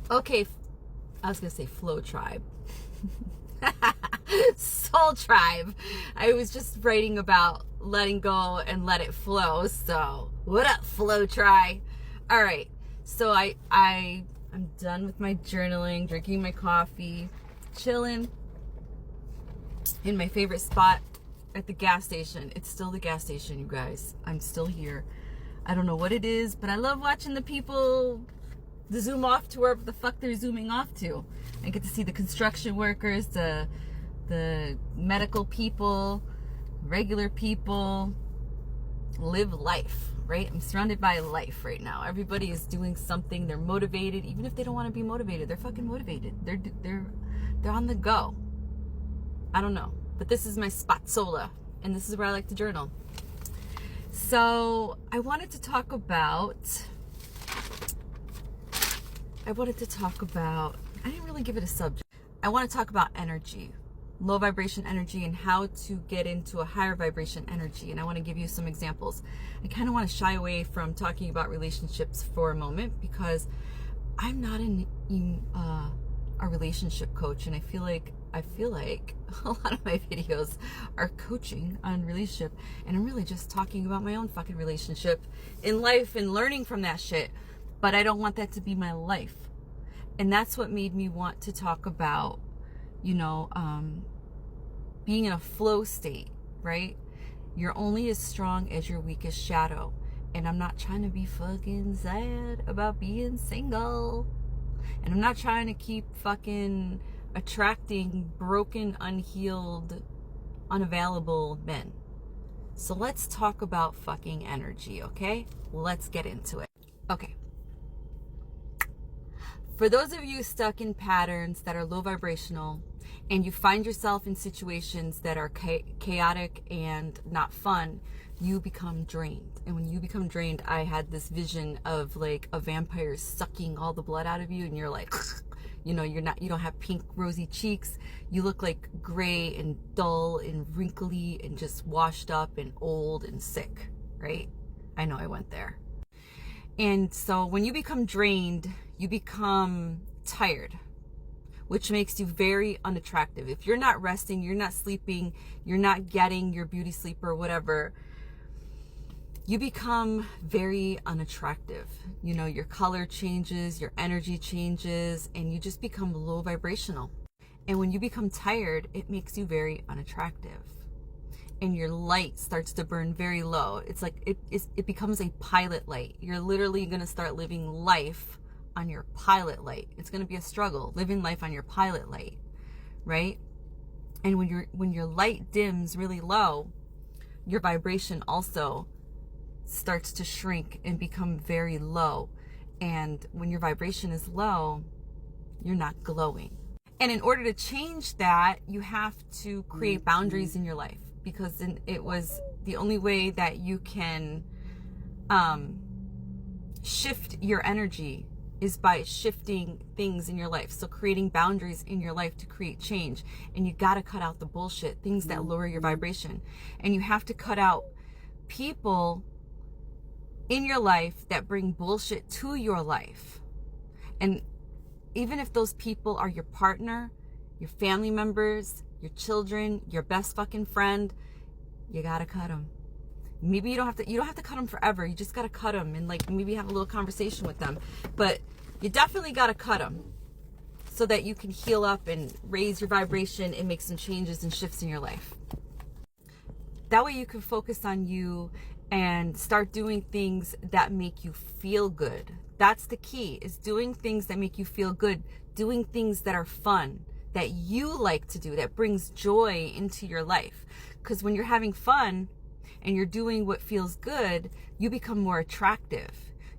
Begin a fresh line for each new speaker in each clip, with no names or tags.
Okay, I was gonna say Flow Tribe. Soul Tribe. I was just writing about letting go and let it flow. So, what up, Flow Tribe? All right. So I'm done with my journaling, drinking my coffee, chilling in my favorite spot at the gas station. It's still the gas station, you guys. I'm still here. I don't know what it is, but I love watching the people zoom off to wherever the fuck they're zooming off to. I get to see the construction workers, the medical people, regular people live life, right? I'm surrounded by life right now. Everybody is doing something. They're motivated, even if they don't want to be motivated. They're fucking motivated. They're on the go. I don't know, but this is my spotzola, and this is where I like to journal. So I wanted to talk about. I didn't really give it a subject. I want to talk about energy, low vibration energy, and how to get into a higher vibration energy. And I want to give you some examples. I kind of want to shy away from talking about relationships for a moment because I'm not a relationship coach, and I feel like a lot of my videos are coaching on relationship, and I'm really just talking about my own fucking relationship in life and learning from that shit. But I don't want that to be my life. And that's what made me want to talk about, being in a flow state, right? You're only as strong as your weakest shadow. And I'm not trying to be fucking sad about being single. And I'm not trying to keep fucking attracting broken, unhealed, unavailable men. So let's talk about fucking energy, okay? Let's get into it. Okay. For those of you stuck in patterns that are low vibrational and you find yourself in situations that are chaotic and not fun, you become drained. And when you become drained, I had this vision of like a vampire sucking all the blood out of you, and you're like, you don't have pink rosy cheeks. You look like gray and dull and wrinkly and just washed up and old and sick, right? I know I went there. And so when you become drained, you become tired, which makes you very unattractive. If you're not resting, you're not sleeping, you're not getting your beauty sleep or whatever, you become very unattractive. Your color changes, your energy changes, and you just become low vibrational. And when you become tired, it makes you very unattractive. And your light starts to burn very low. It's like it becomes a pilot light. You're literally going to start living life on your pilot light. It's going to be a struggle living life on your pilot light, right? And when your light dims really low, your vibration also starts to shrink and become very low. And when your vibration is low, you're not glowing. And in order to change that, you have to create boundaries in your life, because it was the only way that you can shift your energy is by shifting things in your life. So creating boundaries in your life to create change. And you got to cut out the bullshit, things that lower your vibration. And you have to cut out people in your life that bring bullshit to your life. And even if those people are your partner, your family members, your children, your best fucking friend, you gotta cut them. Maybe you don't have to cut them forever. You just gotta cut them and like maybe have a little conversation with them. But you definitely gotta cut them so that you can heal up and raise your vibration and make some changes and shifts in your life. That way you can focus on you and start doing things that make you feel good. That's the key, is doing things that make you feel good, doing things that are fun, that you like to do, that brings joy into your life. Because when you're having fun and you're doing what feels good, you become more attractive.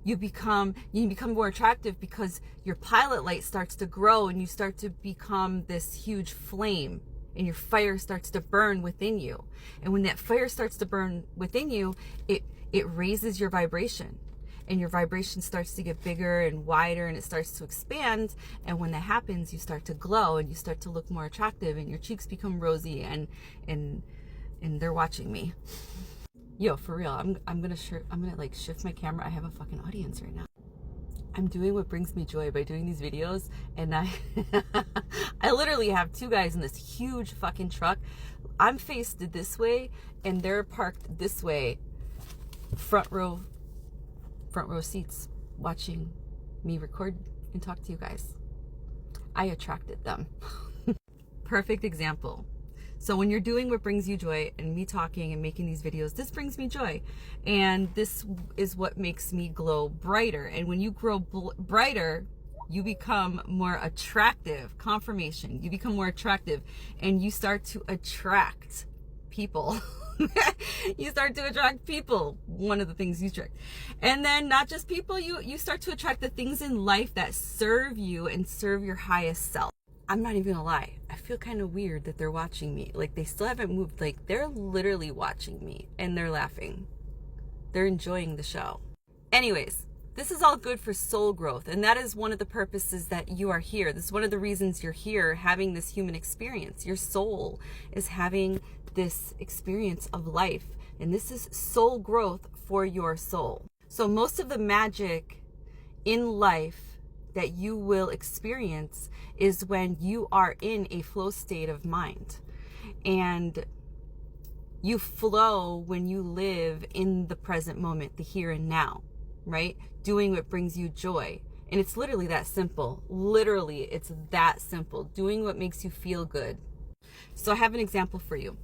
You become more attractive because your pilot light starts to grow and you start to become this huge flame, and your fire starts to burn within you. And when that fire starts to burn within you, it raises your vibration. And your vibration starts to get bigger and wider, and it starts to expand. And when that happens, you start to glow and you start to look more attractive, and your cheeks become rosy, and they're watching me. Yo, for real, I'm gonna like shift my camera. I have a fucking audience right now. I'm doing what brings me joy by doing these videos, and I I literally have two guys in this huge fucking truck. I'm faced this way and they're parked this way, front row seats, watching me record and talk to you guys. I attracted them. Perfect example. So when you're doing what brings you joy, and me talking and making these videos, this brings me joy. And this is what makes me glow brighter. And when you grow brighter, you become more attractive. Confirmation. You become more attractive and you start to attract people. You start to attract people. One of the things you attract. And then not just people, you start to attract the things in life that serve you and serve your highest self. I'm not even gonna lie. I feel kind of weird that they're watching me. Like, they still haven't moved. Like, they're literally watching me and they're laughing. They're enjoying the show. Anyways, this is all good for soul growth. And that is one of the purposes that you are here. This is one of the reasons you're here, having this human experience. Your soul is having this experience of life. And this is soul growth for your soul. So most of the magic in life that you will experience is when you are in a flow state of mind, and you flow when you live in the present moment, the here and now, right? Doing what brings you joy. And it's literally that simple. Literally, it's that simple. Doing what makes you feel good. So I have an example for you.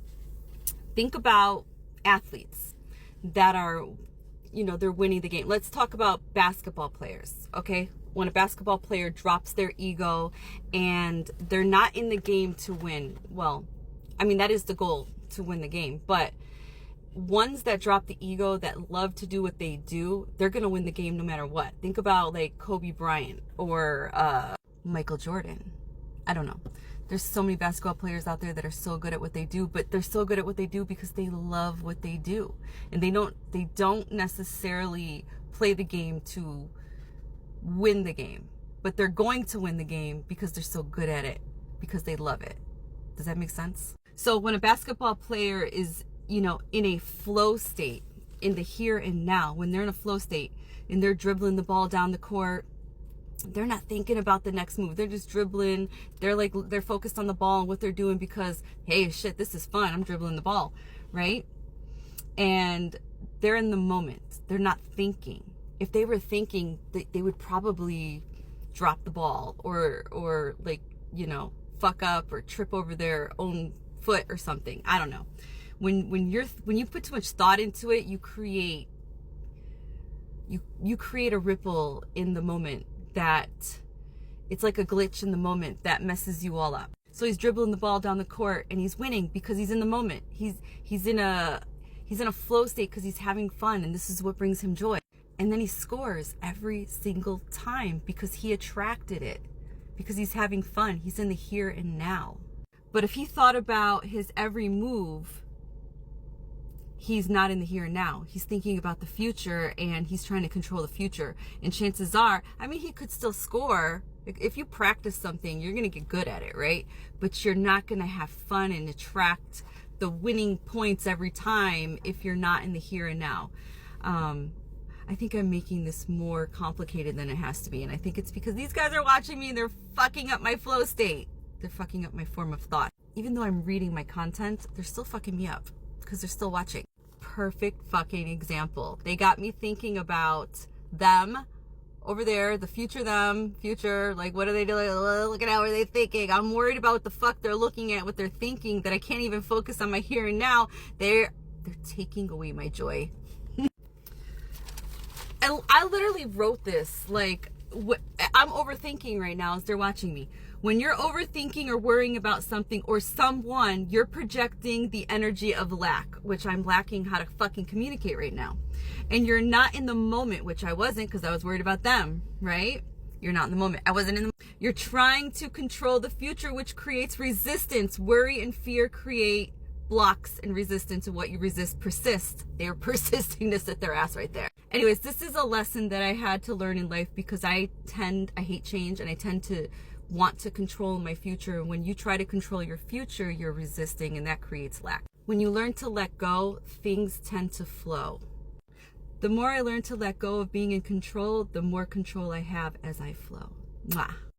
Think about athletes that are, they're winning the game. Let's talk about basketball players, okay? When a basketball player drops their ego and they're not in the game to win. Well, I mean, that is the goal, to win the game. But ones that drop the ego, that love to do what they do, they're going to win the game no matter what. Think about like Kobe Bryant or Michael Jordan. I don't know. There's so many basketball players out there that are so good at what they do, but they're so good at what they do because they love what they do. And they don't necessarily play the game to win the game, but they're going to win the game because they're so good at it, because they love it. Does that make sense? So when a basketball player is, in a flow state, in the here and now, when they're in a flow state and they're dribbling the ball down the court, they're not thinking about the next move. They're just dribbling. They're focused on the ball and what they're doing because, hey, shit, this is fun. I'm dribbling the ball, right? And they're in the moment. They're not thinking. If they were thinking, they would probably drop the ball or fuck up or trip over their own foot or something. I don't know. When you put too much thought into it, you create a ripple in the moment that it's like a glitch in the moment that messes you all up. So he's dribbling the ball down the court and he's winning because he's in the moment. He's in a flow state because he's having fun, and this is what brings him joy. And then he scores every single time because he attracted it, because he's having fun. He's in the here and now. But if he thought about his every move, he's not in the here and now. He's thinking about the future and he's trying to control the future. And chances are, he could still score. If you practice something, you're going to get good at it, right? But you're not going to have fun and attract the winning points every time if you're not in the here and now. I think I'm making this more complicated than it has to be. And I think it's because these guys are watching me and they're fucking up my flow state. They're fucking up my form of thought. Even though I'm reading my content, they're still fucking me up because they're still watching. Perfect fucking example. They got me thinking about them over there, the future like, what are they doing? Look at how are they thinking? I'm worried about what the fuck they're looking at, what they're thinking, that I can't even focus on my here and now. They're taking away my joy. I literally wrote this, like, I'm overthinking right now as they're watching me. When you're overthinking or worrying about something or someone, you're projecting the energy of lack, which I'm lacking how to fucking communicate right now. And you're not in the moment, which I wasn't because I was worried about them, right? You're not in the moment. I wasn't in the moment. You're trying to control the future, which creates resistance. Worry and fear create blocks, and resistance, and what you resist persists. They are persisting to sit their ass right there. Anyways, this is a lesson that I had to learn in life because I hate change and I tend to want to control my future. And when you try to control your future, you're resisting, and that creates lack. When you learn to let go, things tend to flow. The more I learn to let go of being in control, the more control I have as I flow. Mwah.